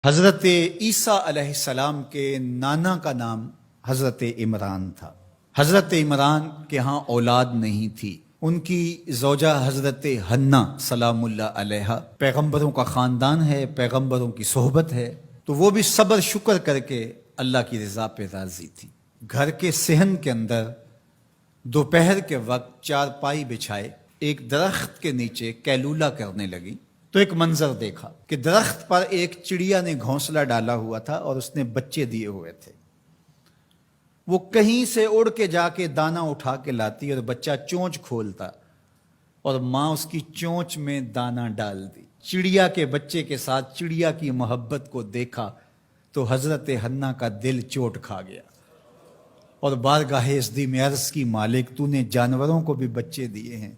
حضرت عیسیٰ علیہ السلام کے نانا کا نام حضرت عمران تھا۔ حضرت عمران کے ہاں اولاد نہیں تھی، ان کی زوجہ حضرت حنا سلام اللہ علیہا پیغمبروں کا خاندان ہے، پیغمبروں کی صحبت ہے، تو وہ بھی صبر شکر کر کے اللہ کی رضا پہ راضی تھی۔ گھر کے صحن کے اندر دوپہر کے وقت چارپائی بچھائے ایک درخت کے نیچے قیلولہ کرنے لگی تو ایک منظر دیکھا کہ درخت پر ایک چڑیا نے گھونسلہ ڈالا ہوا تھا اور اس نے بچے دیے ہوئے تھے۔ وہ کہیں سے اڑ کے جا کے دانہ اٹھا کے لاتی اور بچہ چونچ کھولتا اور ماں اس کی چونچ میں دانہ ڈال دی۔ چڑیا کے بچے کے ساتھ چڑیا کی محبت کو دیکھا تو حضرت حنا کا دل چوٹ کھا گیا اور بارگاہ ازدی میں عرض کی، مالک تو نے جانوروں کو بھی بچے دیے ہیں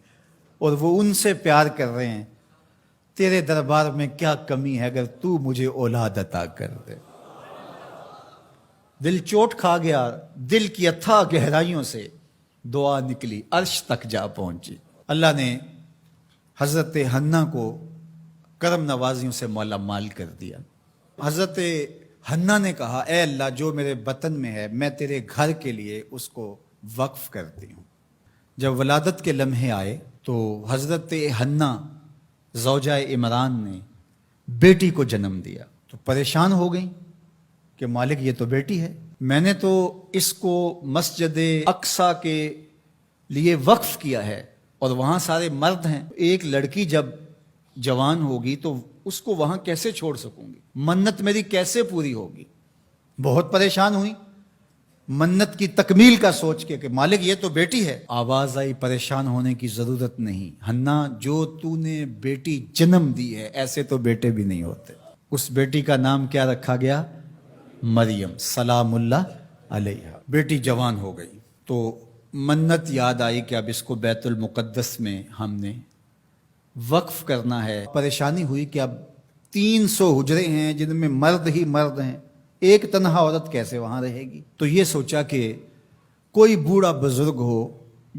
اور وہ ان سے پیار کر رہے ہیں، تیرے دربار میں کیا کمی ہے اگر تو مجھے اولاد عطا کر دے۔ دل چوٹ کھا گیا، دل کی اتھاہ گہرائیوں سے دعا نکلی، عرش تک جا پہنچی۔ اللہ نے حضرت حنا کو کرم نوازیوں سے مولا مال کر دیا۔ حضرت حنا نے کہا، اے اللہ جو میرے بطن میں ہے میں تیرے گھر کے لیے اس کو وقف کرتی ہوں۔ جب ولادت کے لمحے آئے تو حضرت حنا زوجہ عمران نے بیٹی کو جنم دیا تو پریشان ہو گئی کہ مالک یہ تو بیٹی ہے، میں نے تو اس کو مسجد اقصیٰ کے لیے وقف کیا ہے اور وہاں سارے مرد ہیں، ایک لڑکی جب جوان ہوگی تو اس کو وہاں کیسے چھوڑ سکوں گی، منت میری کیسے پوری ہوگی۔ بہت پریشان ہوئی منت کی تکمیل کا سوچ کے کہ مالک یہ تو بیٹی ہے۔ آواز آئی، پریشان ہونے کی ضرورت نہیں حنا، جو تو نے بیٹی جنم دی ہے ایسے تو بیٹے بھی نہیں ہوتے۔ اس بیٹی کا نام کیا رکھا گیا؟ مریم سلام اللہ علیہا۔ بیٹی جوان ہو گئی تو منت یاد آئی کہ اب اس کو بیت المقدس میں ہم نے وقف کرنا ہے۔ پریشانی ہوئی کہ اب 300 حجرے ہیں جن میں مرد ہی مرد ہیں، ایک تنہا عورت کیسے وہاں رہے گی؟ تو یہ سوچا کہ کوئی بوڑھا بزرگ ہو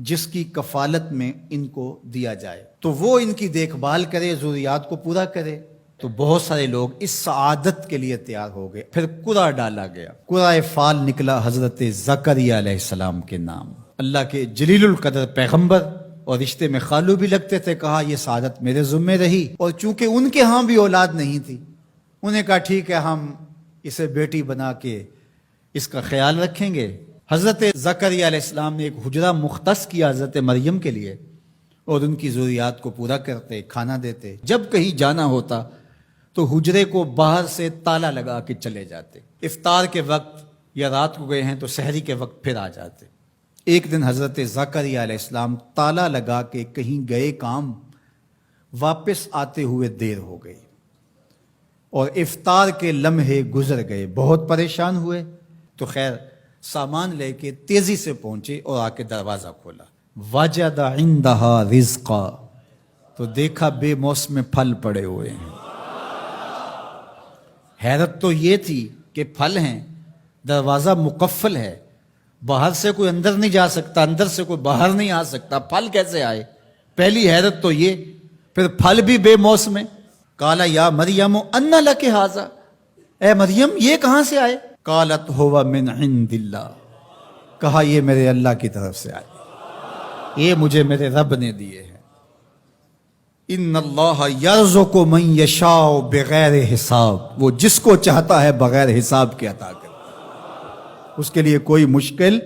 جس کی کفالت میں ان کو دیا جائے تو وہ ان کی دیکھ بھال کرے، ضروریات کو پورا کرے۔ تو بہت سارے لوگ اس سعادت کے لیے تیار ہو گئے۔ پھر قرعہ ڈالا گیا، قرعہ فال نکلا حضرت زکریا علیہ السلام کے نام۔ اللہ کے جلیل القدر پیغمبر اور رشتے میں خالو بھی لگتے تھے، کہا یہ سعادت میرے ذمہ رہی، اور چونکہ ان کے ہاں بھی اولاد نہیں تھی انہیں کہا ٹھیک ہے ہم اسے بیٹی بنا کے اس کا خیال رکھیں گے۔ حضرت زکریا علیہ السلام نے ایک حجرہ مختص کیا حضرت مریم کے لیے اور ان کی ضروریات کو پورا کرتے، کھانا دیتے۔ جب کہیں جانا ہوتا تو حجرے کو باہر سے تالا لگا کے چلے جاتے، افطار کے وقت یا رات کو گئے ہیں تو سحری کے وقت پھر آ جاتے۔ ایک دن حضرت زکریا علیہ السلام تالا لگا کے کہیں گئے کام، واپس آتے ہوئے دیر ہو گئی اور افطار کے لمحے گزر گئے، بہت پریشان ہوئے تو خیر سامان لے کے تیزی سے پہنچے اور آ کے دروازہ کھولا، وجد عندہا رزقا، تو دیکھا بے موسم پھل پڑے ہوئے ہیں۔ حیرت تو یہ تھی کہ پھل ہیں، دروازہ مقفل ہے، باہر سے کوئی اندر نہیں جا سکتا، اندر سے کوئی باہر نہیں آ سکتا، پھل کیسے آئے؟ پہلی حیرت تو یہ، پھر پھل بھی بے موسم ہے۔ قال یا مریم ان لک ھذا، اے مریم یہ کہاں سے آئے؟ قالت ھو من عند اللہ، کہا یہ میرے اللہ کی طرف سے آئے، یہ مجھے میرے رب نے دیے ہیں۔ ان اللہ یرزق من یشاء بغیر حساب، وہ جس کو چاہتا ہے بغیر حساب کے عطا کرتا ہے، اس کے لیے کوئی مشکل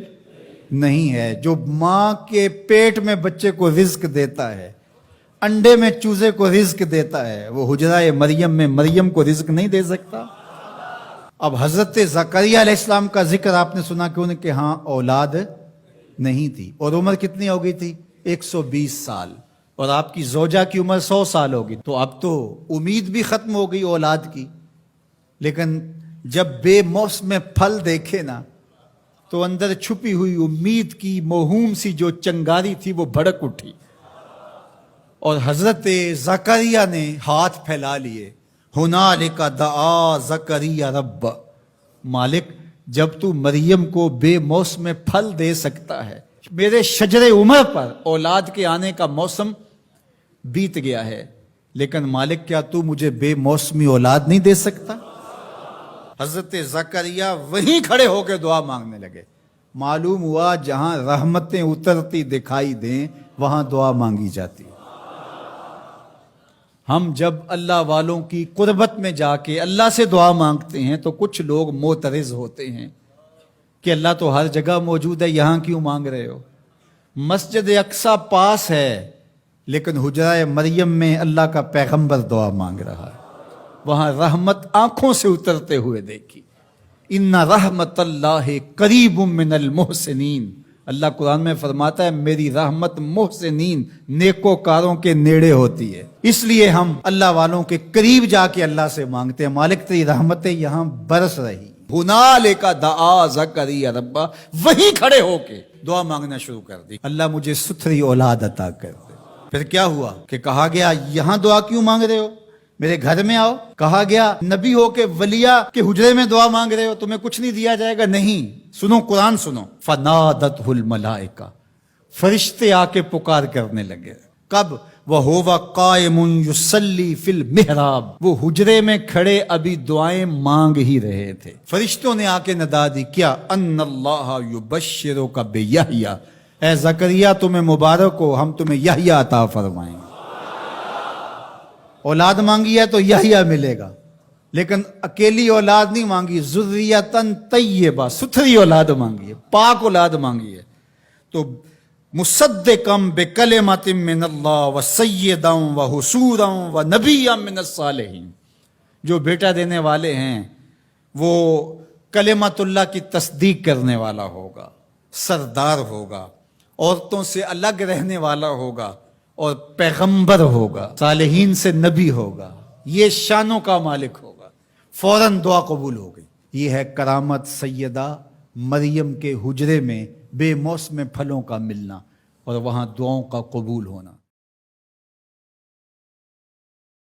نہیں ہے۔ جو ماں کے پیٹ میں بچے کو رزق دیتا ہے، انڈے میں چوزے کو رزق دیتا ہے، وہ حجرہ مریم میں مریم کو رزق نہیں دے سکتا؟ اب حضرت زکریا علیہ السلام کا ذکر آپ نے سنا کہ ان کے ہاں اولاد نہیں تھی، اور عمر کتنی ہو گئی تھی؟ 120 سال، اور آپ کی زوجہ کی عمر 100 سال ہوگی، تو اب تو امید بھی ختم ہو گئی اولاد کی۔ لیکن جب بے موسم پھل دیکھے نا تو اندر چھپی ہوئی امید کی موہوم سی جو چنگاری تھی وہ بھڑک اٹھی، اور حضرت زکریا نے ہاتھ پھیلا لیے، ہنالک دعا زکریا رب، مالک جب تو مریم کو بے موسم پھل دے سکتا ہے، میرے شجر عمر پر اولاد کے آنے کا موسم بیت گیا ہے، لیکن مالک کیا تو مجھے بے موسمی اولاد نہیں دے سکتا؟ حضرت زکریا وہیں کھڑے ہو کے دعا مانگنے لگے. معلوم ہوا جہاں رحمتیں اترتی دکھائی دیں وہاں دعا مانگی جاتی. ہم جب اللہ والوں کی قربت میں جا کے اللہ سے دعا مانگتے ہیں تو کچھ لوگ معترض ہوتے ہیں کہ اللہ تو ہر جگہ موجود ہے، یہاں کیوں مانگ رہے ہو؟ مسجد اقصی پاس ہے لیکن حجرہ مریم میں اللہ کا پیغمبر دعا مانگ رہا ہے، وہاں رحمت آنکھوں سے اترتے ہوئے دیکھی. ان رحمت اللہ قریب من المحسنین، اللہ قرآن میں فرماتا ہے میری رحمت محسنین نیکوکاروں کے نیڑے ہوتی ہے. اس لیے ہم اللہ والوں کے قریب جا کے اللہ سے مانگتے ہیں، مالک تیری رحمتیں یہاں برس رہی. ہنالک دعا زکریا ربہ، وہیں کھڑے ہو کے دعا مانگنا شروع کر دی، اللہ مجھے ستھری اولاد عطا کر دے. پھر کیا ہوا کہ کہا گیا یہاں دعا کیوں مانگ رہے ہو، میرے گھر میں آؤ. کہا گیا نبی ہو کے ولیہ کے حجرے میں دعا مانگ رہے ہو، تمہیں کچھ نہیں دیا جائے گا. نہیں، سنو قرآن سنو. فنادتہ الملائکہ، فرشتے آ کے پکار کرنے لگے. کب؟ وَهُوَ قَائِمٌ يُصَلِّي فِي الْمِحْرَابِ، وہ حجرے میں کھڑے ابھی دعائیں مانگ ہی رہے تھے. فرشتوں نے آ کے ندا دی کیا؟ ان اللہ یبشرک بیحییٰ، اے زکریا تمہیں مبارک ہو، ہم تمہیں یحییٰ عطا فرمائیں گے. اولاد مانگی ہے تو یحییٰ ملے گا، لیکن اکیلی اولاد نہیں مانگی، ذریۃ طیبہ، ستھری اولاد مانگی ہے، پاک اولاد مانگی ہے. تو مصدقا بکلمۃ من اللہ وسیدا وحصورا ونبیا من الصالحین، جو بیٹا دینے والے ہیں وہ کلمت اللہ کی تصدیق کرنے والا ہوگا، سردار ہوگا، عورتوں سے الگ رہنے والا ہوگا اور پیغمبر ہوگا، صالحین سے نبی ہوگا، یہ شانوں کا مالک ہوگا. فوراً دعا قبول ہو گئی. یہ ہے کرامت سیدہ مریم کے حجرے میں بے موسم پھلوں کا ملنا اور وہاں دعاؤں کا قبول ہونا.